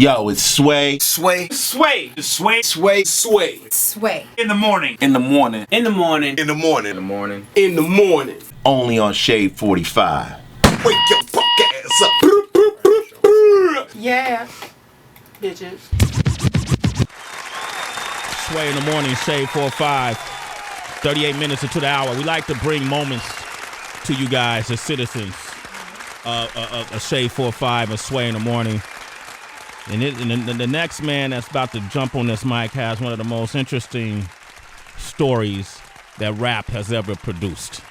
Yo, it's Sway. Sway. Sway. Sway. Sway. Sway. Sway. In the morning. In the morning. In the morning. In the morning. In the morning. In the morning. Only on Shade 45. Wake your fuck ass up. Yeah. Bitches. Sway in the morning, Shade 45. 38 minutes into the hour. We like to bring moments to you guys as citizens of Shade 45 and Sway in the morning. And the next man that's about to jump on this mic has one of the most interesting stories that rap has ever produced.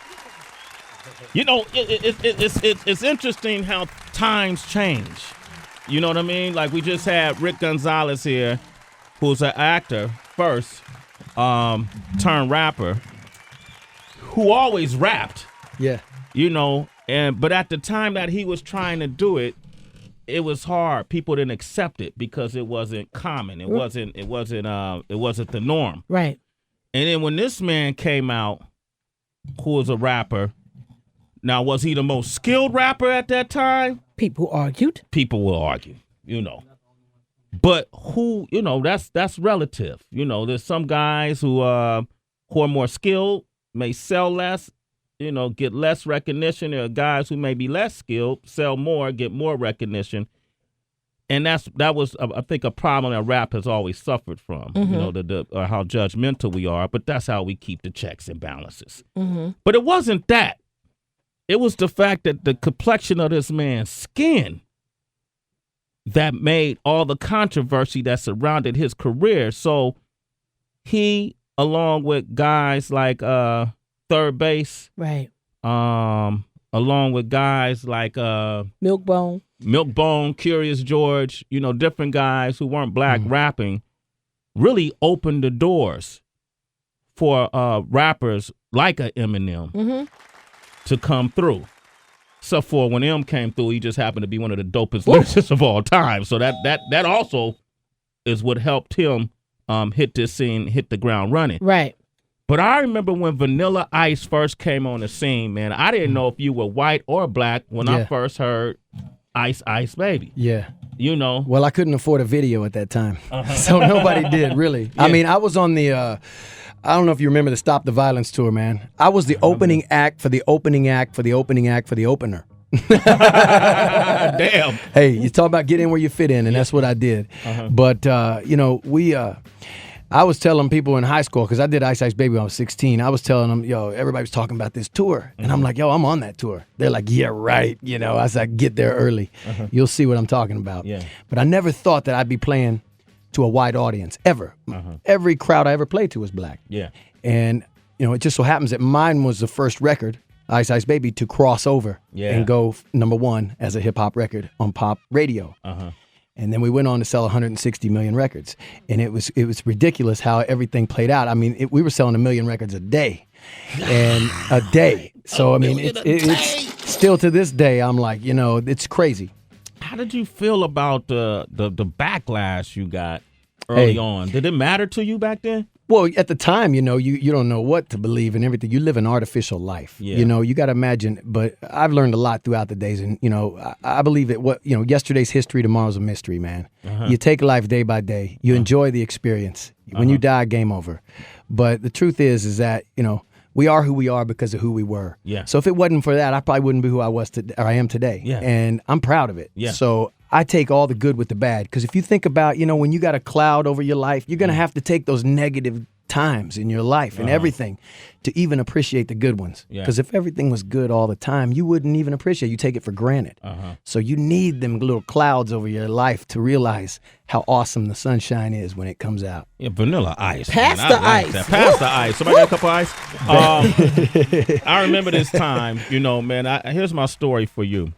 You know, it's interesting how times change. You know what I mean? Like, we just had Rick Gonzalez here, who's an actor first, turned rapper, who always rapped. Yeah. You know, but at the time that he was trying to do it, it was hard. People didn't accept it because it wasn't common. It wasn't the norm. Right. And then when this man came out, who was a rapper, now was he the most skilled rapper at that time? People argued. People will argue, you know. But who, you know, that's relative. You know, there's some guys who are more skilled, may sell less, you know, get less recognition. There are guys who may be less skilled, sell more, get more recognition. And that was, I think, a problem that rap has always suffered from, you know, or how judgmental we are. But that's how we keep the checks and balances. Mm-hmm. But it wasn't that. It was the fact that the complexion of this man's skin that made all the controversy that surrounded his career. So he, along with guys like Third Base, right, along with guys like Milkbone, Curious George, you know, different guys who weren't black rapping, really opened the doors for rappers like a Eminem to come through. Except for when M came through, he just happened to be one of the dopest lyricists of all time. So that also is what helped him hit this scene, hit the ground running. Right. But I remember when Vanilla Ice first came on the scene, man, I didn't know if you were white or black when I first heard Ice Ice Baby. Yeah. You know. Well, I couldn't afford a video at that time. So nobody did, really. Yeah. I mean, I was on the, I don't know if you remember the Stop the Violence tour, man. I was the opening act for the opening act for the opening act for the opener. Damn. Hey, you talk about get in where you fit in, and that's what I did. But, you know, I was telling people in high school, because I did Ice Ice Baby when I was 16. I was telling them, yo, everybody was talking about this tour. And I'm like, yo, I'm on that tour. They're like, yeah, right. You know, I was like, get there early. You'll see what I'm talking about. Yeah. But I never thought that I'd be playing to a wide audience, ever. Every crowd I ever played to was black. Yeah. And, you know, it just so happens that mine was the first record, Ice Ice Baby, to cross over and go #1 as a hip-hop record on pop radio. And then we went on to sell 160 million records. And it was ridiculous how everything played out. I mean, we were selling 1 million records a day. And a day. So, I mean, it's still to this day, I'm like, you know, it's crazy. How did you feel about the backlash you got early on? Did it matter to you back then? Well, at the time, you know, you don't know what to believe and everything. You live an artificial life. Yeah. You know, you got to imagine. But I've learned a lot throughout the days. And, you know, I believe that yesterday's history, tomorrow's a mystery, man. You take life day by day. You enjoy the experience. When you die, game over. But the truth is that, you know, we are who we are because of who we were. Yeah. So if it wasn't for that, I probably wouldn't be who I am today. Yeah. And I'm proud of it. Yeah. So I take all the good with the bad. Because if you think about, you know, when you got a cloud over your life, you're going to have to take those negative times in your life and everything to even appreciate the good ones. Because if everything was good all the time, you wouldn't even appreciate it. You take it for granted. So you need them little clouds over your life to realize how awesome the sunshine is when it comes out. Yeah, Vanilla Ice. Pass the ice. Pass the ice. Somebody got a cup of ice? I remember this time, you know, man, here's my story for you.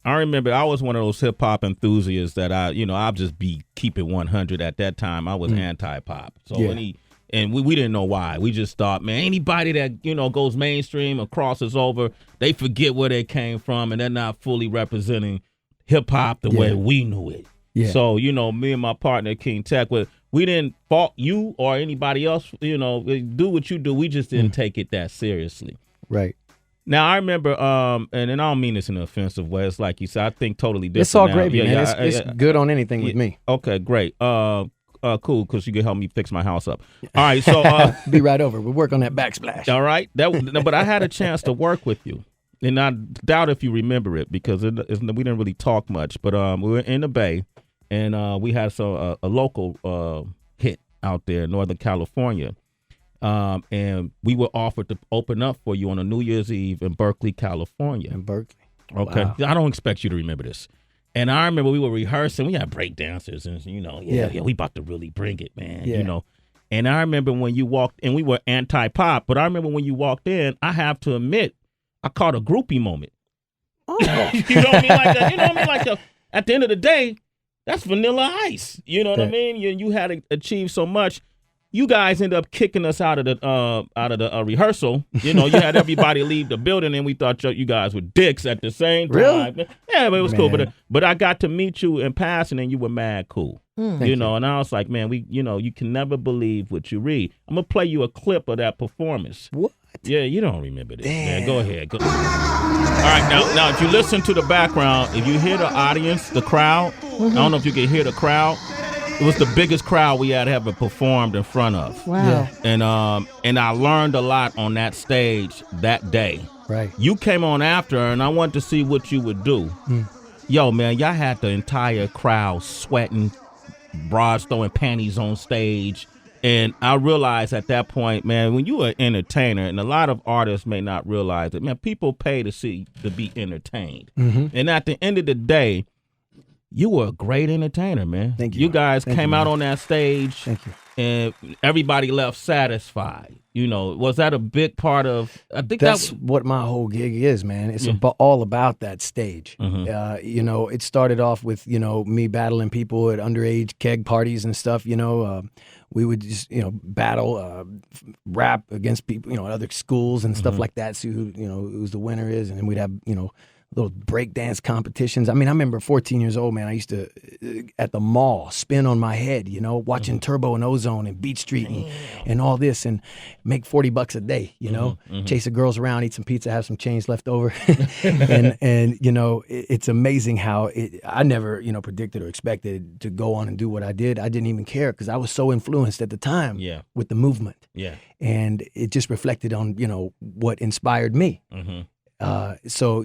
I remember I was one of those hip hop enthusiasts that I'll just be keep it 100 at that time. I was anti-pop. So when we didn't know why. We just thought, man, anybody that, you know, goes mainstream or crosses over, they forget where they came from and they're not fully representing hip hop the way we knew it. Yeah. So, you know, me and my partner, King Tech, we didn't fault you or anybody else, you know, do what you do. We just didn't take it that seriously. Right. Now I remember, and I don't mean this in an offensive way. It's like you said, I think totally different. It's all now. gravy, man. It's good on anything with me. Okay, great. Cool, because you can help me fix my house up. All right, so be right over. We'll work on that backsplash. All right, but I had a chance to work with you, and I doubt if you remember it because we didn't really talk much. But we were in the Bay, and we had a local hit out there in Northern California, and we were offered to open up for you on a New Year's Eve in Berkeley, California. In Berkeley. Okay, Wow. I don't expect you to remember this. And I remember we were rehearsing. We had break dancers, and we about to really bring it, man. Yeah. And I remember when you walked, and we were anti-pop. But I remember when you walked in, I have to admit, I caught a groupie moment. Oh. You know what I mean? Like at the end of the day, that's Vanilla Ice. You know what I mean? You had achieved so much. You guys end up kicking us out of the rehearsal. You had everybody leave the building, and we thought you guys were dicks at the same time. Really? Yeah, but it was cool. But I got to meet you in passing, and you were mad cool. Thank you. And I was like, man, you can never believe what you read. I'm gonna play you a clip of that performance. What? Yeah, you don't remember this, man. Go ahead. All right, now if you listen to the background, if you hear the audience, the crowd, I don't know if you can hear the crowd. It was the biggest crowd we had ever performed in front of. Wow. Yeah. And I learned a lot on that stage that day. Right. You came on after, and I wanted to see what you would do. Yo, man, y'all had the entire crowd sweating, broads throwing panties on stage. And I realized at that point, man, when you're an entertainer, and a lot of artists may not realize it, man, people pay to be entertained. Mm-hmm. And at the end of the day, you were a great entertainer, man. Thank you. You guys Thank came you, out man. on that stage. Thank you. And everybody left satisfied. Was that a big part of? I think That's what my whole gig is, man. It's all about that stage. Mm-hmm. It started off with me battling people at underage keg parties and stuff. We would just battle, rap against people, other schools and stuff like that. See who's the winner is, and then we'd have little breakdance competitions. I mean, I remember 14 years old, man. I used to, at the mall, spin on my head, watching Turbo and Ozone and Beat Street and all this, and make $40 a day, chase the girls around, eat some pizza, have some change left over. and it's amazing how I never, predicted or expected to go on and do what I did. I didn't even care because I was so influenced at the time with the movement. Yeah. And it just reflected on, what inspired me. Mm-hmm. So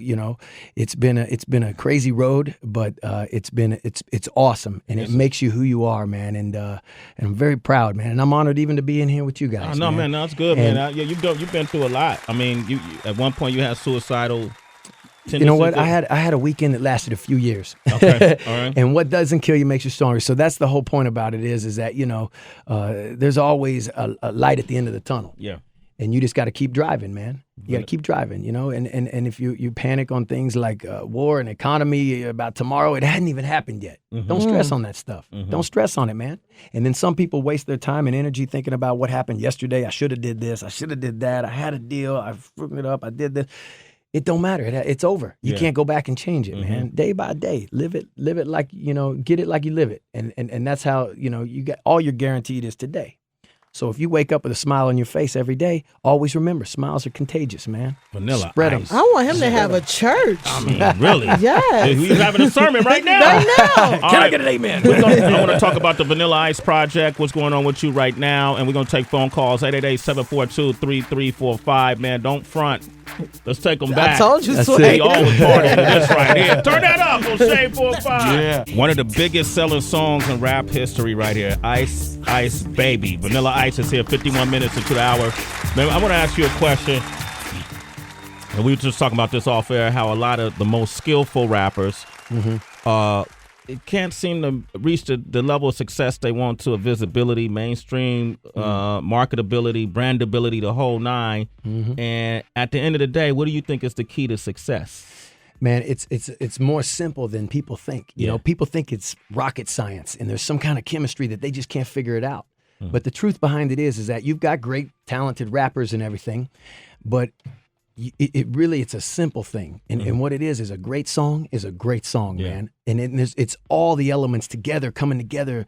it's been a crazy road, but it's awesome, and it makes you who you are, man. And I'm very proud, man. And I'm honored even to be in here with you guys. Oh, no, man, that's good, man. You've been through a lot. I mean, you at one point you had suicidal tendencies. You know what? I had a weekend that lasted a few years. Okay, all right. And what doesn't kill you makes you stronger. So that's the whole point about it is that there's always a light at the end of the tunnel. Yeah. And you just got to keep driving, man. You got to keep driving, and if you panic on things like war and economy about tomorrow, it hadn't even happened yet. Mm-hmm. Don't stress on that stuff. Mm-hmm. Don't stress on it, man. And then some people waste their time and energy thinking about what happened yesterday. I should have did this. I should have did that. I had a deal. I screwed it up. I did this. It don't matter. It's over. You can't go back and change it, man. Day by day, live it like get it like you live it, and that's how you get all you're guaranteed is today. So if you wake up with a smile on your face every day, always remember, smiles are contagious, man. Vanilla Spread Ice. them. I want him to have a church. I mean, really? Yes. He's having a sermon right now. Right now. All Can I right. get an amen? I want to talk about the Vanilla Ice Project, what's going on with you right now, and we're going to take phone calls, 888-742-3345. Man, don't front. Let's take them back. I told you, That's Sway. We always party with this right here. Turn that up on Shade 45. Yeah. One of the biggest selling songs in rap history right here. Ice, Ice Baby. Vanilla Ice is here 51 minutes into the hour. Man, I want to ask you a question. And we were just talking about this off air, how a lot of the most skillful rappers it can't seem to reach the level of success they want to a visibility, mainstream, marketability, brandability, the whole nine. And at the end of the day, what do you think is the key to success? Man, it's more simple than people think. You know, people think it's rocket science and there's some kind of chemistry that they just can't figure it out. But the truth behind it is that you've got great, talented rappers and everything, but it's a simple thing. And what it is a great song is a great song, man. And it's all the elements together, coming together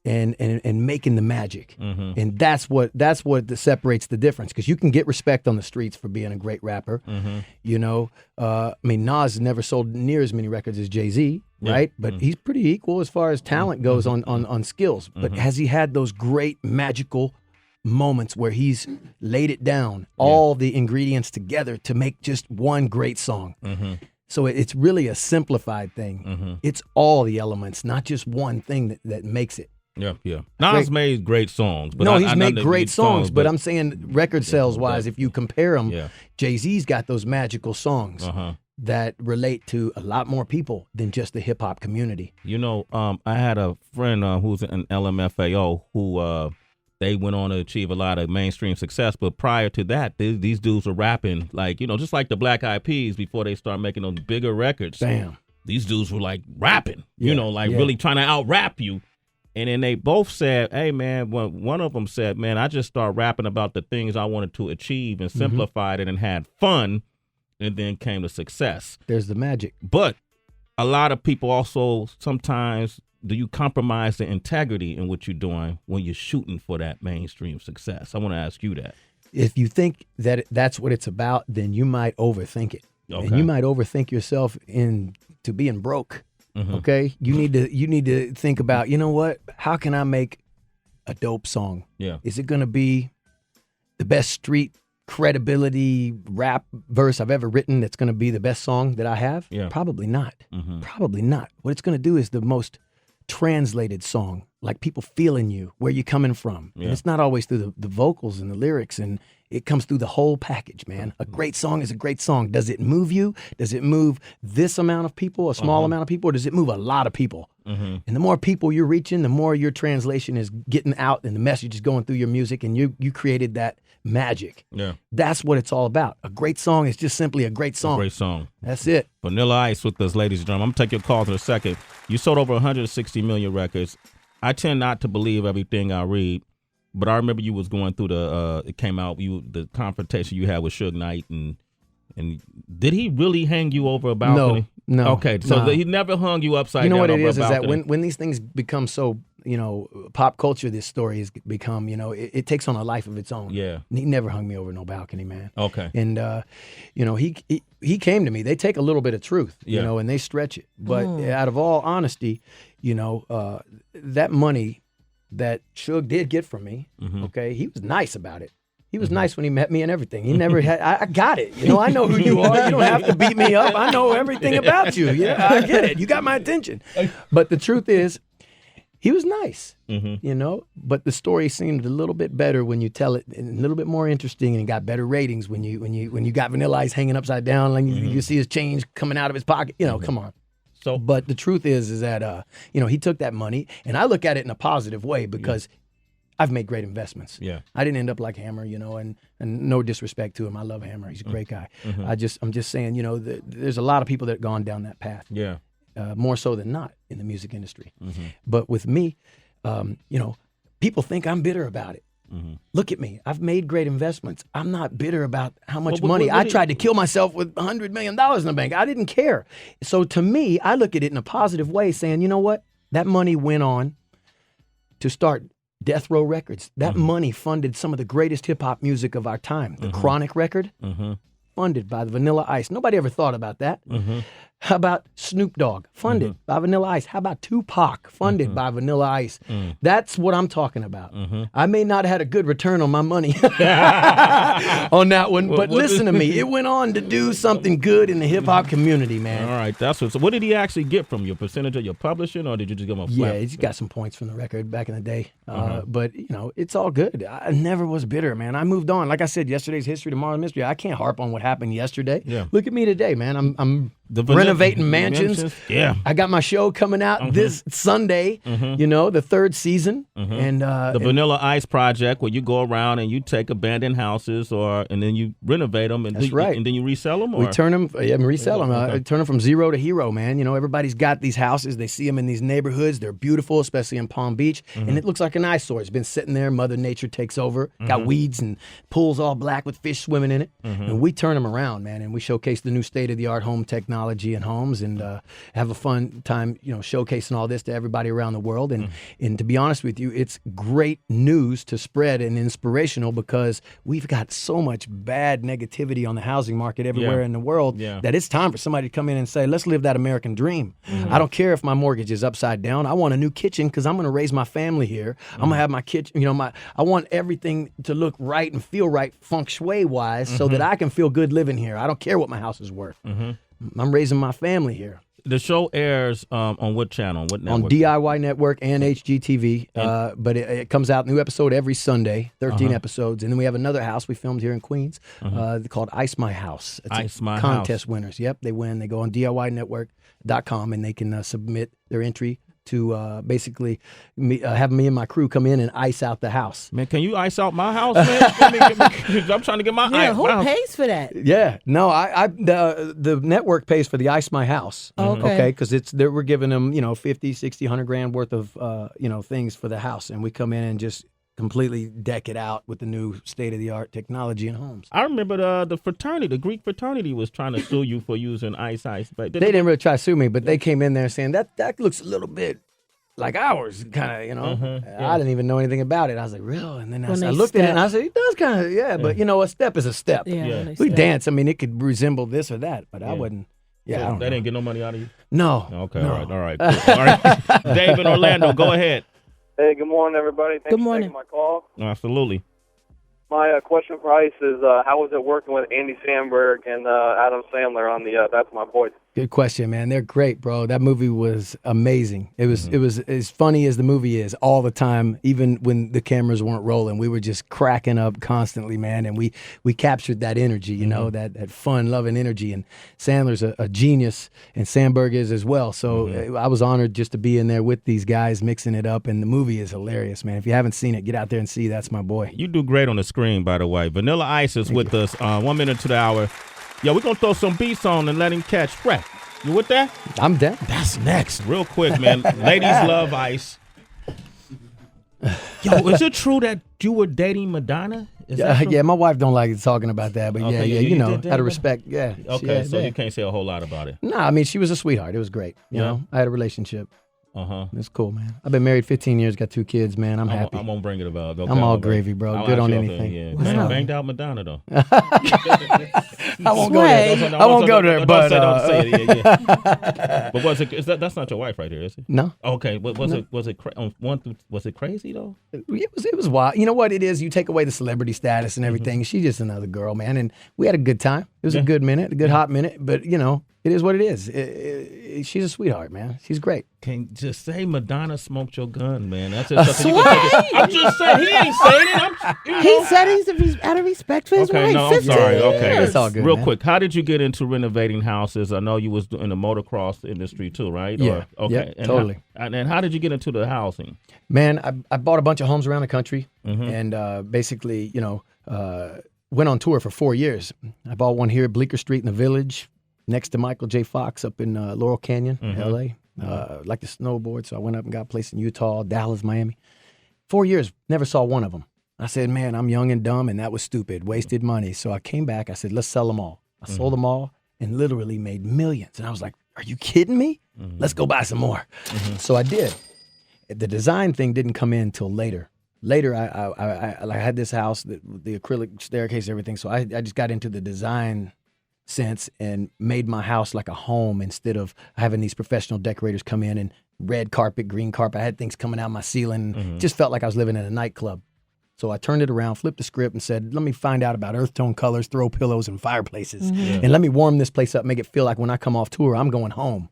and making the magic. Mm-hmm. And that's what separates the difference, because you can get respect on the streets for being a great rapper. Mm-hmm. You know, I mean, Nas never sold near as many records as Jay-Z, Yeah. right? But he's pretty equal as far as talent goes on skills. But has he had those great magical moments where he's laid it down, all the ingredients together to make just one great song? So it's really a simplified thing. It's all the elements, not just one thing that makes it. Yeah. Nas made great songs. But No, I he's know made that great these songs, but I'm saying record sales wise, if you compare them, Yeah. Jay-Z's got those magical songs that relate to a lot more people than just the hip hop community. You know, I had a friend who's an LMFAO who they went on to achieve a lot of mainstream success, but prior to that, these dudes were rapping like, you know, just like the Black Eyed Peas before they start making those bigger records. Damn. These dudes were like rapping, you Yeah, know, like yeah. really trying to out rap you. And then they both said, hey, man, one of them said, man, I just started rapping about the things I wanted to achieve and simplified it and had fun, and then came to success. There's the magic. But a lot of people also sometimes, do you compromise the integrity in what you're doing when you're shooting for that mainstream success? I want to ask you that. If you think that that's what it's about, then you might overthink it. Okay. And you might overthink yourself into being broke. Okay? You need to think about, you know what? How can I make a dope song? Yeah. Is it going to be the best street credibility rap verse I've ever written that's going to be the best song that I have? Yeah. Probably not. Probably not. What it's going to do is the most translated song, like people feeling you, where you're coming from. Yeah. And it's not always through the vocals and the lyrics, and it comes through the whole package, man. A great song is a great song. Does it move you? Does it move this amount of people, a small amount of people, or does it move a lot of people? And the more people you're reaching, the more your translation is getting out and the message is going through your music, and you created that magic. Yeah. That's what it's all about. A great song is just simply a great song. Great song. That's it. Vanilla Ice with us, ladies and gentlemen. I'm going to take your calls in a second. You sold over 160 million records. I tend not to believe everything I read, but I remember you was going through it came out, the confrontation you had with Suge Knight, and did he really hang you over a balcony? No. Okay, so no. He never hung you upside down. You know what it over is a that balcony. when these things become so, pop culture, this story has become, it takes on a life of its own. Yeah. He never hung me over no balcony, man. Okay. And, he came to me. They take a little bit of truth, Yeah. and they stretch it. But out of all honesty, that money that Suge did get from me, okay, he was nice about it. He was nice when he met me and everything. He never had, I got it. I know who you are. You don't have to beat me up. I know everything about you. Yeah, I get it. You got my attention. But the truth is, he was nice, but the story seemed a little bit better when you tell it, and a little bit more interesting, and got better ratings when you got Vanilla Ice hanging upside down, like you see his change coming out of his pocket. Come on. So, But the truth is that he took that money, and I look at it in a positive way because I've made great investments. Yeah. I didn't end up like Hammer, and no disrespect to him. I love Hammer. He's a great guy. I'm just saying, there's a lot of people that have gone down that path. yeah. More so than not in the music industry. But with me, people think I'm bitter about it. Look at me. I've made great investments. I'm not bitter about how much money. I tried to kill myself with $100 million in the bank. I didn't care. So to me, I look at it in a positive way, saying, you know what? That money went on to start Deathrow Records. That money funded some of the greatest hip-hop music of our time. The Chronic record, funded by the Vanilla Ice. Nobody ever thought about that. How about Snoop Dogg, funded by Vanilla Ice? How about Tupac, funded by Vanilla Ice? That's what I'm talking about. I may not have had a good return on my money on that one, but listen to me. It went on to do something good in the hip-hop community, man. All right, that's what. So, what did he actually get from you? A percentage of your publishing, or did you just give him a flat? Yeah, he's got some points from the record back in the day. But, it's all good. I never was bitter, man. I moved on. Like I said, yesterday's history, tomorrow's mystery. I can't harp on what happened yesterday. Yeah. Look at me today, man. I'm renovating mansions. Yeah. I got my show coming out this Sunday, the third season. And The Vanilla Ice Project, where you go around and you take abandoned houses, and then you renovate them, and That's right. And then you resell them. Or? we turn them, resell them. I turn them from zero to hero, man. Everybody's got these houses. They see them in these neighborhoods. They're beautiful, especially in Palm Beach. And it looks like an eyesore. It's been sitting there. Mother Nature takes over. Got weeds and pools all black with fish swimming in it. And we turn them around, man. And we showcase the new state-of-the-art home technology technology and homes, and have a fun time, showcasing all this to everybody around the world. And to be honest with you, it's great news to spread and inspirational, because we've got so much bad negativity on the housing market everywhere in the world that it's time for somebody to come in and say, let's live that American dream. I don't care if my mortgage is upside down. I want a new kitchen because I'm going to raise my family here. I'm going to have my kitchen, I want everything to look right and feel right feng shui wise, so that I can feel good living here. I don't care what my house is worth. I'm raising my family here. The show airs on what channel? What network? On DIY Network and HGTV. But it comes out, new episode every Sunday, 13 episodes. And then we have another house we filmed here in Queens called Ice My House. It's Ice My contest House. winners. Yep, they win. They go on DIYnetwork.com and they can submit their entry to basically have me and my crew come in and ice out the house. Man, can you ice out my house, man? I'm trying to get my ice. Who pays for that? Yeah, no, the network pays for the Ice My House. Okay. Because we're giving them 50, 60, 100 grand worth of things for the house, and we come in and just completely deck it out with the new state-of-the-art technology in homes. I remember the fraternity, the Greek fraternity, was trying to sue you for using ice, but they didn't really try to sue me, but they came in there saying that looks a little bit like ours, kind of, I didn't even know anything about it. I was like, real? And then I looked at it and I said, it does kind of, but a step is a step. Yeah. We dance. I mean, it could resemble this or that, but I wouldn't. Yeah, So I don't they know. didn't get no money out of you? No. Okay, no. all right. Cool. All right. Dave in Orlando, go ahead. Hey, good morning, everybody. Thanks Good for morning. taking my call. Absolutely. My question for Ice is, how was it working with Andy Samberg and Adam Sandler on the That's My Boy? Good question, man. They're great, bro. That movie was amazing. It was as funny as the movie is all the time, even when the cameras weren't rolling. We were just cracking up constantly, man. And we captured that energy, that fun, loving energy. And Sandler's a genius, and Sandberg is as well. So I was honored just to be in there with these guys, mixing it up. And the movie is hilarious, man. If you haven't seen it, get out there and see That's My Boy. You do great on the screen, by the way. Vanilla Ice is with us. 1 minute to the hour. Yo, we're going to throw some beats on and let him catch Freck. You with that? I'm down. That's next. Real quick, man. Ladies love Ice. Yo, is it true that you were dating Madonna? Is that true? Yeah, my wife don't like talking about that, but Okay, you did that, out of but- respect, yeah. Okay, so you can't say a whole lot about it. No, I mean, she was a sweetheart. It was great. You know, I had a relationship. It's cool, man. I've been married 15 years, got 2 kids, man. I'm happy. I won't bring it about. Okay, I'm all gravy, bro. Good on anything. Yeah. Wow. Banged out Madonna, though. I won't go there. I won't go there, but Don't say it. Yeah. But was it? That's not your wife right here, is it? no. Okay. But was it? Was it crazy though? It was wild. You know what it is? You take away the celebrity status and everything. She's just another girl, man. And we had a good time. It was a good minute, a good hot minute. But it is what it is. She's a sweetheart, man. She's great. Can just say Madonna smoked your gun, man. That's just something you can take it. I'm just saying he ain't saying it. He said he's out of respect for his Okay, wife. no, I'm 15 sorry. Okay, years. It's all good, Real man. quick, how did you get into renovating houses? I know you was in the motocross industry too, right? Yeah. Okay. Yep, And totally. And how did you get into the housing? Man, I bought a bunch of homes around the country and basically, went on tour for 4 years. I bought one here at Bleecker Street in the Village, next to Michael J. Fox up in Laurel Canyon, L.A. Like to snowboard, so I went up and got a place in Utah, Dallas, Miami. 4 years, never saw one of them. I said, man, I'm young and dumb, and that was stupid, wasted money. So I came back, I said, let's sell them all. I sold them all and literally made millions. And I was like, are you kidding me? Let's go buy some more. So I did. The design thing didn't come in until later. Later, I had this house, the acrylic staircase, everything. So I just got into the design sense and made my house like a home instead of having these professional decorators come in and red carpet, green carpet. I had things coming out my ceiling. It just felt like I was living in a nightclub. So I turned it around, flipped the script, and said, let me find out about earth tone colors, throw pillows, and fireplaces. And let me warm this place up, make it feel like when I come off tour, I'm going home.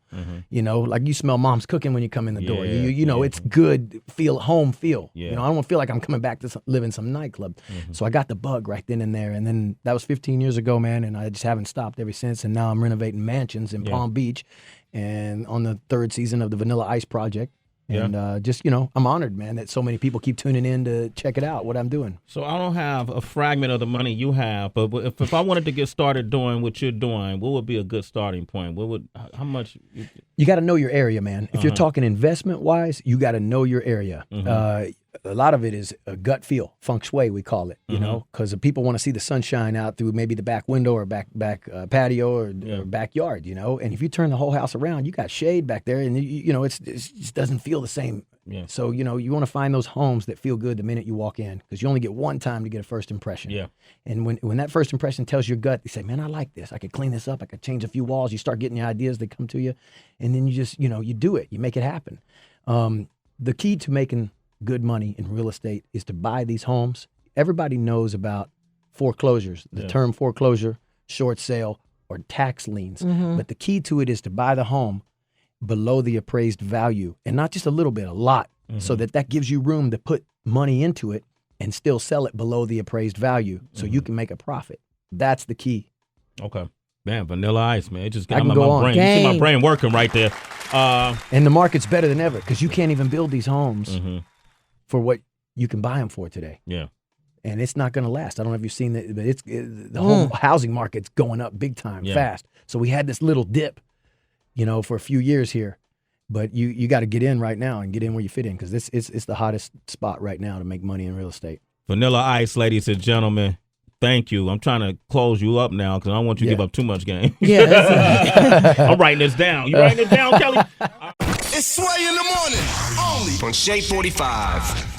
Like you smell mom's cooking when you come in the door. It's good, home feel. I don't want to feel like I'm coming back to live in some nightclub. So I got the bug right then and there. And then that was 15 years ago, man, and I just haven't stopped ever since. And now I'm renovating mansions in Palm Beach and on the 3rd season of the Vanilla Ice Project. And I'm honored, man, that so many people keep tuning in to check it out, what I'm doing. So I don't have a fragment of the money you have, but if I wanted to get started doing what you're doing, what would be a good starting point? How much? You got to know your area, man. If you're talking investment-wise, you got to know your area. a lot of it is a gut feel, feng shui we call it, you know, because people want to see the sunshine out through maybe the back window or back patio or backyard, you know. And if you turn the whole house around, you got shade back there, and you know it just doesn't feel the same. Yeah. So you know you want to find those homes that feel good the minute you walk in, because you only get one time to get a first impression. Yeah. And when that first impression tells your gut, you say, man, I like this. I could clean this up. I could change a few walls. You start getting the ideas that come to you, and then you just you do it. You make it happen. The key to making good money in real estate is to buy these homes. Everybody knows about foreclosures, the term foreclosure, short sale, or tax liens. But the key to it is to buy the home below the appraised value, and not just a little bit, a lot, so that gives you room to put money into it and still sell it below the appraised value so you can make a profit. That's the key. Okay. Man, Vanilla Ice, man. It just got I can my go on. brain. You see my brain working right there. And the market's better than ever because you can't even build these homes for what you can buy them for today. Yeah. And it's not going to last. I don't know if you've seen that, but the whole housing market's going up big time, fast. So we had this little dip, for a few years here. But you got to get in right now and get in where you fit in, because it's the hottest spot right now to make money in real estate. Vanilla Ice, ladies and gentlemen. Thank you. I'm trying to close you up now because I don't want you to give up too much game. Yeah, I'm writing this down. You writing it down, Kelly? It's Sway in the morning, only on Shade 45.